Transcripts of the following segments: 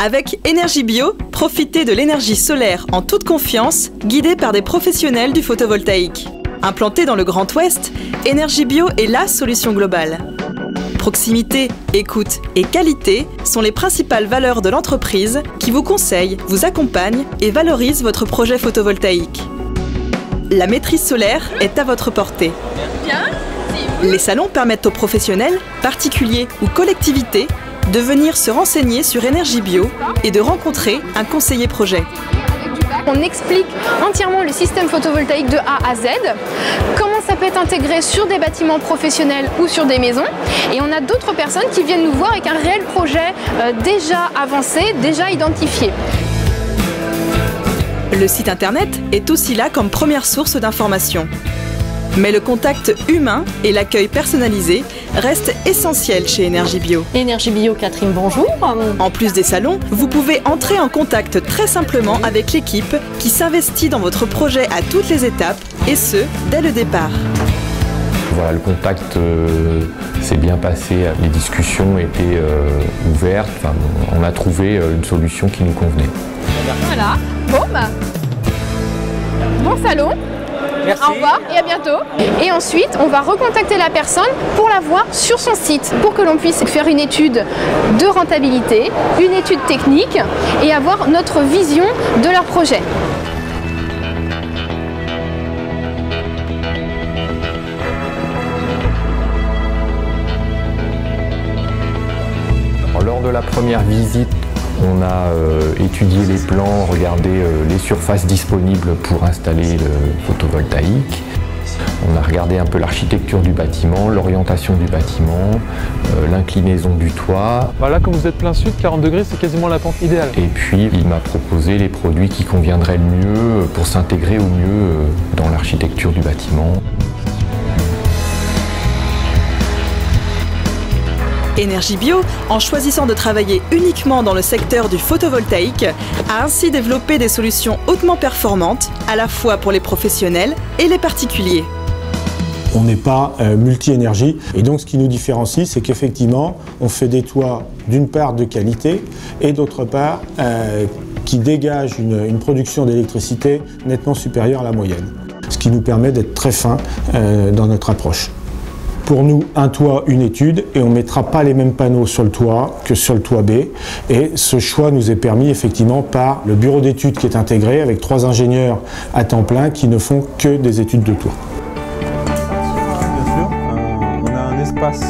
Avec Energibio, profitez de l'énergie solaire en toute confiance, guidée par des professionnels du photovoltaïque. Implanté dans le Grand Ouest, Energibio est la solution globale. Proximité, écoute et qualité sont les principales valeurs de l'entreprise qui vous conseille, vous accompagne et valorise votre projet photovoltaïque. La maîtrise solaire est à votre portée. Les salons permettent aux professionnels, particuliers ou collectivités de venir se renseigner sur Energibio et de rencontrer un conseiller projet. On explique entièrement le système photovoltaïque de A à Z, comment ça peut être intégré sur des bâtiments professionnels ou sur des maisons. Et on a d'autres personnes qui viennent nous voir avec un réel projet déjà avancé, déjà identifié. Le site internet est aussi là comme première source d'information. Mais le contact humain et l'accueil personnalisé restent essentiels chez Energibio. Energibio, Catherine, bonjour. En plus des salons, vous pouvez entrer en contact très simplement avec l'équipe qui s'investit dans votre projet à toutes les étapes, et ce, dès le départ. Voilà, le contact s'est bien passé, les discussions étaient ouvertes, enfin, on a trouvé une solution qui nous convenait. Voilà, bon salon. Merci. Au revoir et à bientôt. Et ensuite, on va recontacter la personne pour la voir sur son site, pour que l'on puisse faire une étude de rentabilité, une étude technique et avoir notre vision de leur projet. Lors de la première visite, on a étudié les plans, regardé les surfaces disponibles pour installer le photovoltaïque. On a regardé un peu l'architecture du bâtiment, l'orientation du bâtiment, l'inclinaison du toit. Là, comme vous êtes plein sud, 40 degrés, c'est quasiment la pente idéale. Et puis, il m'a proposé les produits qui conviendraient le mieux pour s'intégrer au mieux dans l'architecture du bâtiment. Energibio, en choisissant de travailler uniquement dans le secteur du photovoltaïque, a ainsi développé des solutions hautement performantes, à la fois pour les professionnels et les particuliers. On n'est pas multi-énergie, et donc ce qui nous différencie, c'est qu'effectivement, on fait des toits d'une part de qualité et d'autre part qui dégagent une production d'électricité nettement supérieure à la moyenne, ce qui nous permet d'être très fins dans notre approche. Pour nous, un toit, une étude, et on ne mettra pas les mêmes panneaux sur le toit que sur le toit B. Et ce choix nous est permis effectivement par le bureau d'études qui est intégré avec 3 ingénieurs à temps plein qui ne font que des études de toit. Bien sûr, on a un espace.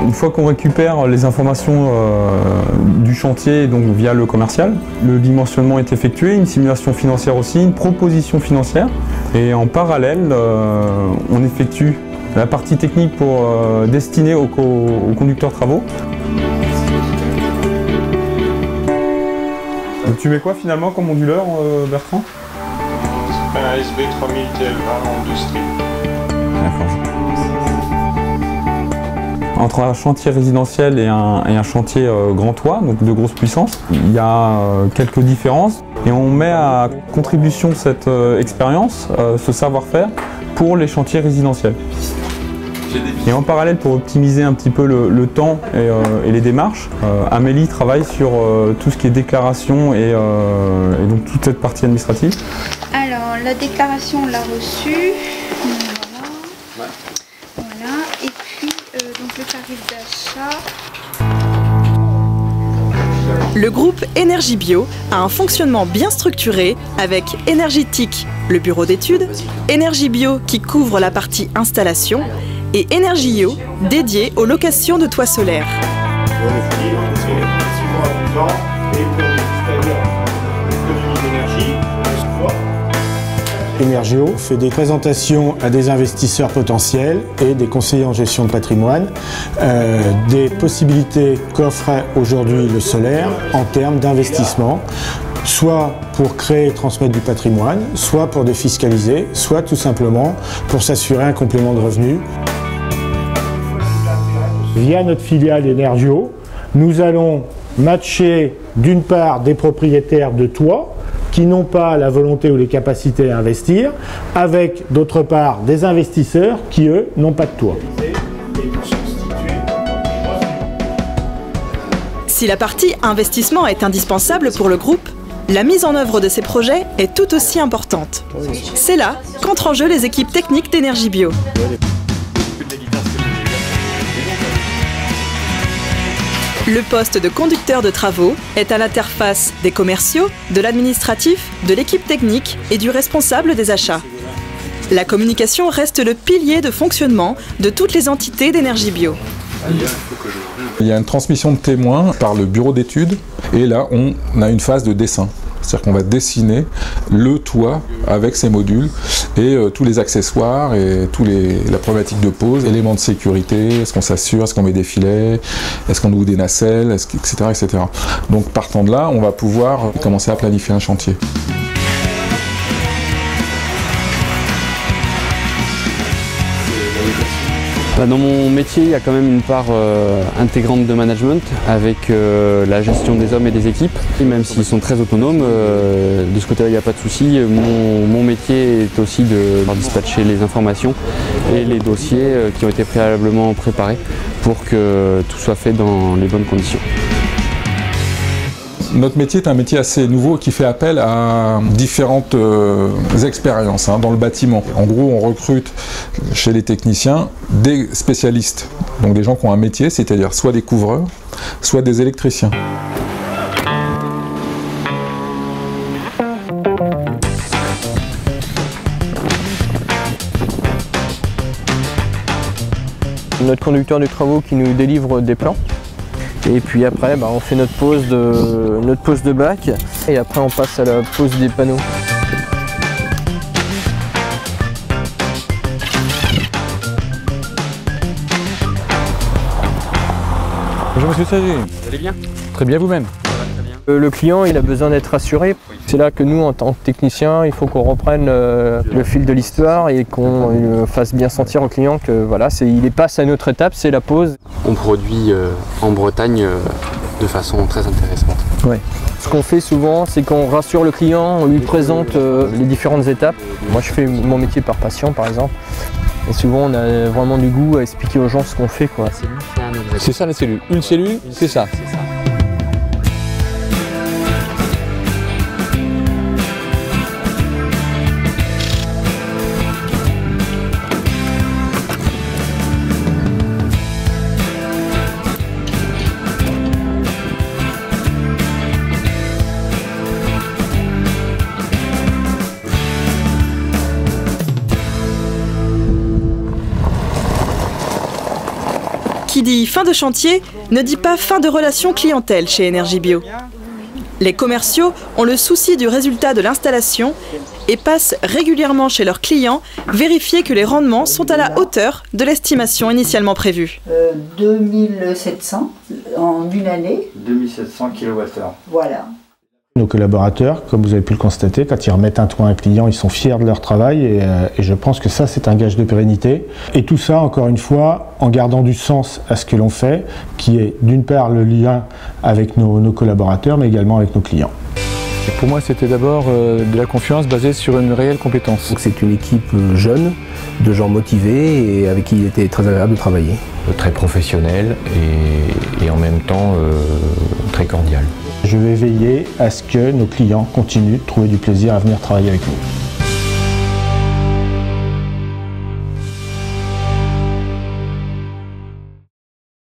Une fois qu'on récupère les informations du chantier, donc via le commercial, le dimensionnement est effectué, une simulation financière aussi, une proposition financière. Et en parallèle, on effectue la partie technique pour destiner aux conducteurs travaux. Donc tu mets quoi finalement comme onduleur, Bertrand? Un ASB 3000 TL20 en 2 strips. D'accord. Entre un chantier résidentiel et un chantier grand toit, donc de grosse puissance, il y a quelques différences. Et on met à contribution cette expérience, ce savoir-faire, pour les chantiers résidentiels. Et en parallèle, pour optimiser un petit peu le temps et les démarches, Amélie travaille sur tout ce qui est déclaration et donc toute cette partie administrative. Alors, la déclaration, on l'a reçue. Voilà. Et puis, donc le tarif d'achat. Le groupe Energibio a un fonctionnement bien structuré avec Énergétique, le bureau d'études, Energibio qui couvre la partie installation et Energio dédié aux locations de toits solaires. Energio fait des présentations à des investisseurs potentiels et des conseillers en gestion de patrimoine des possibilités qu'offre aujourd'hui le solaire en termes d'investissement, soit pour créer et transmettre du patrimoine, soit pour défiscaliser, soit tout simplement pour s'assurer un complément de revenus. Via notre filiale Energio, nous allons matcher d'une part des propriétaires de toits qui n'ont pas la volonté ou les capacités à investir, avec d'autre part des investisseurs qui, eux, n'ont pas de toit. Si la partie investissement est indispensable pour le groupe, la mise en œuvre de ces projets est tout aussi importante. C'est là qu'entrent en jeu les équipes techniques d'Énergie Bio. Le poste de conducteur de travaux est à l'interface des commerciaux, de l'administratif, de l'équipe technique et du responsable des achats. La communication reste le pilier de fonctionnement de toutes les entités d'Énergie Bio. Il y a une transmission de témoins par le bureau d'études et là on a une phase de dessin. C'est-à-dire qu'on va dessiner le toit avec ses modules et tous les accessoires et la problématique de pose, éléments de sécurité, est-ce qu'on s'assure, est-ce qu'on met des filets, est-ce qu'on ouvre des nacelles, etc., etc. Donc partant de là, on va pouvoir commencer à planifier un chantier. Dans mon métier, il y a quand même une part intégrante de management avec la gestion des hommes et des équipes. Et même s'ils sont très autonomes, de ce côté-là, il n'y a pas de souci. Mon métier est aussi de dispatcher les informations et les dossiers qui ont été préalablement préparés pour que tout soit fait dans les bonnes conditions. Notre métier est un métier assez nouveau qui fait appel à différentes expériences dans le bâtiment. En gros, on recrute chez les techniciens des spécialistes, donc des gens qui ont un métier, c'est-à-dire soit des couvreurs, soit des électriciens. Notre conducteur de travaux qui nous délivre des plans. Et puis après, on fait notre pose de bac et après on passe à la pose des panneaux. Bonjour Monsieur Sager. Vous allez bien? Très bien vous-même. Le client, il a besoin d'être rassuré. C'est là que nous, en tant que technicien, il faut qu'on reprenne le fil de l'histoire et qu'on fasse bien sentir au client que voilà, il passe à une autre étape, c'est la pose. On produit en Bretagne de façon très intéressante. Ouais. Ce qu'on fait souvent, c'est qu'on rassure le client, on lui présente les différentes étapes. Moi, je fais mon métier par passion, par exemple. Et souvent, on a vraiment du goût à expliquer aux gens ce qu'on fait, quoi. C'est ça la cellule. Une cellule, c'est ça. Qui dit fin de chantier ne dit pas fin de relation clientèle chez Énergie Bio. Les commerciaux ont le souci du résultat de l'installation et passent régulièrement chez leurs clients vérifier que les rendements sont à la hauteur de l'estimation initialement prévue. 2700 en une année. 2700 kWh. Voilà. Nos collaborateurs, comme vous avez pu le constater, quand ils remettent un toit à un client, ils sont fiers de leur travail et je pense que ça, c'est un gage de pérennité. Et tout ça, encore une fois, en gardant du sens à ce que l'on fait, qui est d'une part le lien avec nos collaborateurs, mais également avec nos clients. Et pour moi, c'était d'abord de la confiance basée sur une réelle compétence. C'est une équipe jeune, de gens motivés et avec qui il était très agréable de travailler. Très professionnel et en même temps très cordial. Je vais veiller à ce que nos clients continuent de trouver du plaisir à venir travailler avec nous.